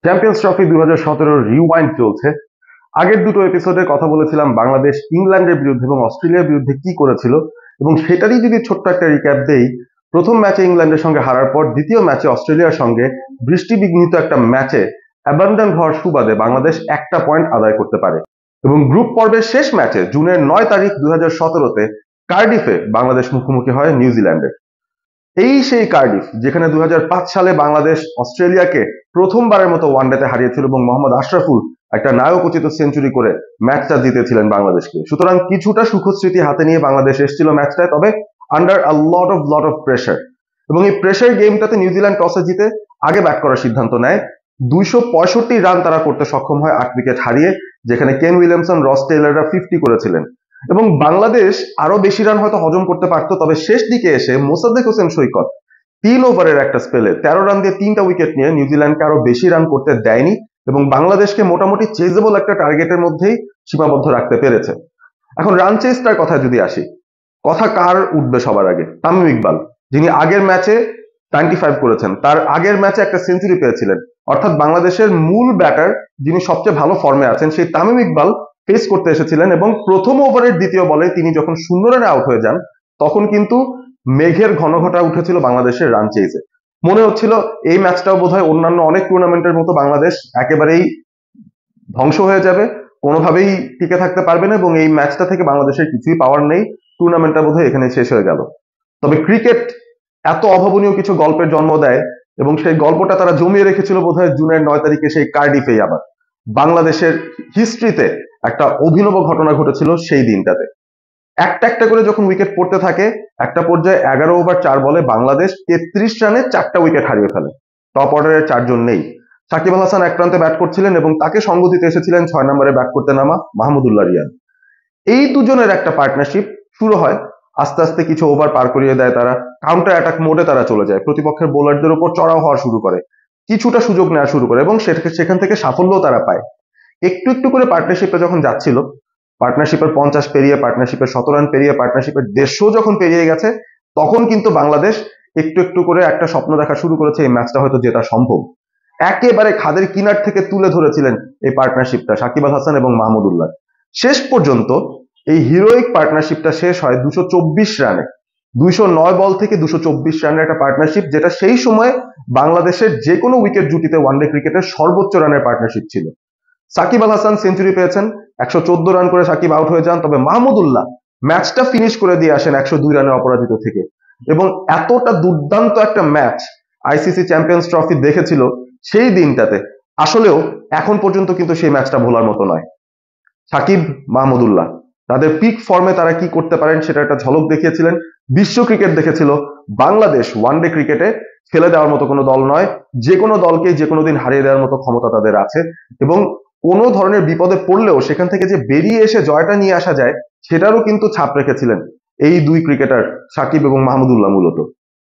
Champions trophy 2017 rewind চলছে। আগের দুটো এপিসোডে কথা বলেছিলাম বাংলাদেশ ইংল্যান্ডের বিরুদ্ধে এবং অস্ট্রেলিয়ার বিরুদ্ধে কি করেছিল, এবং সেটারই যদি ছোট্ট একটা রিক্যাপ দেই, প্রথম ম্যাচে ইংল্যান্ডের সঙ্গে হারার পর দ্বিতীয় ম্যাচে অস্ট্রেলিয়ার সঙ্গে বৃষ্টিবিঘ্নিত একটা ম্যাচে অ্যাবান্ডন হওয়ার সুবাদে বাংলাদেশ একটা পয়েন্ট আদায় করতে পারে এবং গ্রুপ পর্বের শেষ ম্যাচে জুনের 9 তারিখ 2017-তে কার্ডিফে বাংলাদেশ মুখোমুখি হয় নিউজিল্যান্ডের। এই সেই কার্ডিফ যেখানে 2005 সালে বাংলাদেশ অস্ট্রেলিয়াকে প্রথমবারের মতো ওয়ানডেতে হারিয়েছিল এবং মোহাম্মদ আশরাফুল একটা নায়কোচিত সেঞ্চুরি করে ম্যাচটা জিতেছিলেন বাংলাদেশকে। সুতরাং কিছুটা সুখস্মৃতি হাতে নিয়ে বাংলাদেশ এসেছিল ম্যাচটায়, তবে under a lot of pressure. এবং এই প্রেশার গেমটাতে নিউজিল্যান্ড টসে জিতে আগে ব্যাট করার সিদ্ধান্ত নেয়। 265 রান তারা করতে সক্ষম হয় 8 উইকেট হারিয়ে, যেখানে কেন উইলিয়ামসন, রস টেইলররা 50 করেছিলেন এবং বাংলাদেশ আরো বেশি রান হয়তো হজম করতে পারতো। তবে শেষ দিকে এসে মোসাদ্দেক হোসেন সৈকত 3 ওভারের একটা স্পেলে 13 রান দিয়ে 3টা উইকেট নিয়ে নিউজিল্যান্ডকে আরো বেশি রান করতে দেয়নি এবং বাংলাদেশকে মোটামুটি চেজেবল একটা টার্গেটের মধ্যেই সীমাবদ্ধ রাখতে পেরেছে। এখন রান চেজটার কথা যদি আসি, কথা কার উঠবে সবার আগে? তামিম ইকবাল, যিনি আগের ম্যাচে 95 করেছেন, তার আগের ম্যাচে একটা সেঞ্চুরি পেয়েছিলেন। অর্থাৎ বাংলাদেশের মূল ব্যাটার যিনি সবচেয়ে ভালো ফর্মে আছেন, সেই তামিম ইকবাল ফেস করতে এসেছিলেন এবং প্রথম ওভারের দ্বিতীয় বলে তিনি যখন 0 রানে আউট হয়ে যান, তখন কিন্তু মেঘের ঘনঘটা উঠেছিল বাংলাদেশের রান চেজে। মনে হচ্ছিল এই ম্যাচটাও বোধহয় অন্যান্য অনেক টুর্নামেন্টের মতো বাংলাদেশ একেবারেই ধ্বংস হয়ে যাবে, কোনোভাবেই টিকে থাকতে পারবে না এবং এই ম্যাচটা থেকে বাংলাদেশের কিছুই পাওয়ার নেই, টুর্নামেন্টটা বোধহয় এখানে শেষ হয়ে গেল। তবে ক্রিকেট এত অভাবনীয় কিছু গল্পের জন্ম দেয় এবং সেই গল্পটা তারা জমিয়ে রেখেছিল বোধহয় জুনের 9 তারিখে সেই কার্ডিফেই। আবার বাংলাদেশের হিস্ট্রিতে একটা অভিনব ঘটনা ঘটেছিল সেই দিনটাতে। একটা একটা করে যখন উইকেট পড়তে থাকে, একটা পর্যায়ে 11 ওভার 4 বলে বাংলাদেশ 33 রানে 4টা উইকেট হারিয়ে ফেলে। টপ অর্ডারের 4 জন নেই। সাকিব আল হাসান এক প্রান্তে ব্যাট করছিলেন এবং তাকে সঙ্গ দিতে এসেছিলেন 6 নম্বরে ব্যাট করতে নামা মাহমুদুল্লাহ রিয়াদ। এই দুজনের একটা পার্টনারশিপ শুরু হয়, আস্তে আস্তে কিছু ওভার পার করিয়ে দেয় তারা, কাউন্টার অ্যাটাক মোডে তারা চলে যায়, প্রতিপক্ষের বোলারদের উপর চড়াও হওয়া শুরু করে, কিছুটা সুযোগ নেওয়া শুরু করে এবং সেখান থেকে সাফল্যও তারা পায়। একটু একটু করে পার্টনারশিপটা যখন যাচ্ছিল, পার্টনারশিপের 50 পেরিয়ে, পার্টনারশিপের 100 রান পেরিয়ে, পার্টনারশিপের 150 যখন পেরিয়ে গেছে, তখন কিন্তু বাংলাদেশ একটু একটু করে একটা স্বপ্ন দেখা শুরু করেছে এই ম্যাচটা হয়তো জেতা সম্ভব। একেবারে খাদের কিনার থেকে তুলে ধরেছিলেন এই পার্টনারশিপটা সাকিব আল হাসান এবং মাহমুদুল্লাহ। শেষ পর্যন্ত এই হিরোইক পার্টনারশিপটা শেষ হয় 224 রানে। 209 বল থেকে 224 রানের একটা পার্টনারশিপ, যেটা সেই সময় বাংলাদেশের যে কোনো উইকেট জুটিতে ওয়ানডে ক্রিকেটের সর্বোচ্চ রানের পার্টনারশিপ ছিল। সাকিব আল হাসান সেঞ্চুরি পেয়েছেন, 114 রান করে সাকিব আউট হয়ে যান, তবে মাহমুদুল্লাহ ম্যাচটা ফিনিশ করে দিয়ে আসেন 102 রানে অপরাজিত থেকে। এবং এতটা দুর্দান্ত একটা ম্যাচ আইসিসি চ্যাম্পিয়ন্স ট্রফি দেখেছিল সেই দিনটাতে। আসলেও এখন পর্যন্ত কিন্তু সেই ম্যাচটা ভোলার মতো নয়। সাকিব, মাহমুদুল্লাহ তাদের পিক ফর্মে তারা কি করতে পারেন সেটা একটা ঝলক দেখিয়েছিলেন। বিশ্ব ক্রিকেট দেখেছিল বাংলাদেশ ওয়ানডে ক্রিকেটে ফেলে দেওয়ার মতো কোনো দল নয়, যে কোনো দলকে যে কোনো দিন হারিয়ে দেওয়ার মতো ক্ষমতা তাদের আছে এবং কোনো ধরনের বিপদে পড়লেও সেখান থেকে যে বেরিয়ে এসে জয়টা নিয়ে আসা যায় সেটারও কিন্তু ছাপ রেখেছিলেন এই দুই ক্রিকেটার সাকিব এবং মাহমুদুল্লাহ। মূলত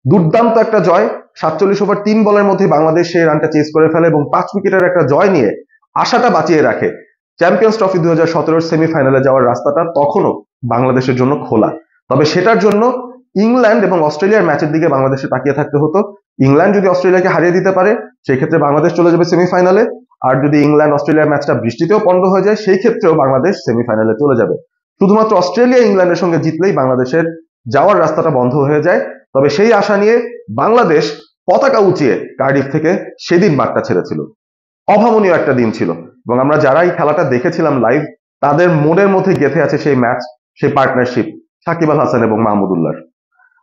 দুর্দান্ত একটা জয়, 47 ওভার 3 বলের মধ্যে বাংলাদেশ সেই রানটা চেস করে ফেলে এবং 5 উইকেটের একটা জয় নিয়ে আশাটা বাঁচিয়ে রাখে। চ্যাম্পিয়ন্স ট্রফি 2017 সেমিফাইনালে যাওয়ার রাস্তাটা তখনও বাংলাদেশের জন্য খোলা। তবে সেটার জন্য ইংল্যান্ড এবং অস্ট্রেলিয়ার ম্যাচের দিকে বাংলাদেশে তাকিয়ে থাকতে হতো। ইংল্যান্ড যদি অস্ট্রেলিয়াকে হারিয়ে দিতে পারে, সেই ক্ষেত্রে বাংলাদেশ চলে যাবে সেমিফাইনালে। আর যদি ইংল্যান্ড অস্ট্রেলিয়ার ম্যাচটা বৃষ্টিতেও পন্ড হয়ে যায়, সেই ক্ষেত্রেও বাংলাদেশ সেমিফাইনালে চলে যাবে। শুধুমাত্র অস্ট্রেলিয়া ইংল্যান্ডের সঙ্গে জিতলেই বাংলাদেশের যাওয়ার রাস্তাটা বন্ধ হয়ে যায়। তবে সেই আশা নিয়ে বাংলাদেশ পতাকা উঁচিয়ে কার্ডিফ থেকে সেদিন বার্তা ছেড়েছিল। অভাবনীয় একটা দিন ছিল এবং আমরা যারা এই খেলাটা দেখেছিলাম লাইভ, তাদের মনের মধ্যে গেঁথে আছে সেই ম্যাচ, সেই পার্টনারশিপ সাকিব আল হাসান এবং মাহমুদুল্লাহ।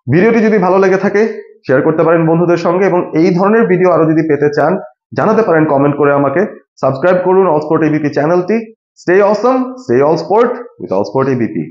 ভিডিওটি যদি ভালো লেগে থাকে শেয়ার করতে পারেন বন্ধুদের সঙ্গে এবং এই ধরনের ভিডিও আরো যদি পেতে চান জানাতে পারেন কমেন্ট করে আমাকে। সাবস্ক্রাইব করুন অল স্পোর্ট এবিপি চ্যানেলটি। Stay Assam, stay all sport with all sport ABP.